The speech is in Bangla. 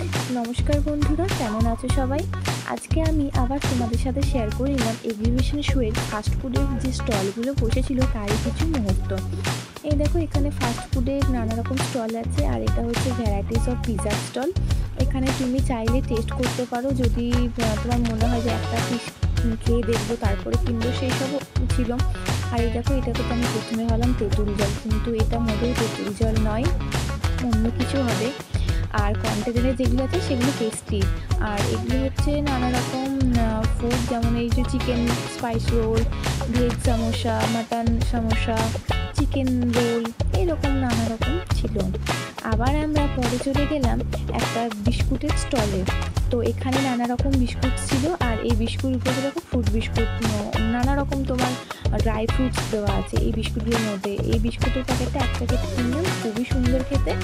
নমস্কার বন্ধুরা, কেমন আছো সবাই? আজকে আমি আবার তোমাদের সাথে শেয়ার করে নিলাম এক্সিবিশন শোয়ের ফাস্টফুডের যে স্টলগুলো বসেছিল তারই কিছু মুহূর্ত। এই দেখো, এখানে ফাস্টফুডের নানা রকম স্টল আছে, আর এটা হচ্ছে ভ্যারাইটিস অফ পিৎজার স্টল। এখানে তুমি চাইলে টেস্ট করতে পারো, যদি তোমার মনে হয় যে একটা পিস খেয়ে দেখবো তারপরে কিনবো, সেই সবও ছিল। আর এই দেখো, এটাকে তো আমি প্রথমে ভাবলাম তেঁতুল জল, কিন্তু এটা মোটেই তেঁতুল জল নয়, অন্য কিছু হবে। আর কন্টেনারে যেগুলো আছে সেগুলো পেস্ট্রি, আর এগুলো হচ্ছে নানা রকম ফুড, যেমন এই যে chicken spice roll, veg samosa, mutton samosa, chicken roll, এরকম নানা রকম ছিল। আবার আমরা পরে চলে গেলাম একটা বিস্কুটের স্টলে। তো এখানে নানা রকম বিস্কুট ছিল, আর এই বিস্কুটগুলো দেখো ফ্রুট বিস্কুট, নানা রকম তোমার ড্রাই ফ্রুটস দেওয়া আছে এই বিস্কুটগুলোর মধ্যে। এই বিস্কুটের প্যাকেটটা এক প্যাকেট কিনলাম, খুবই সুন্দর খেতে।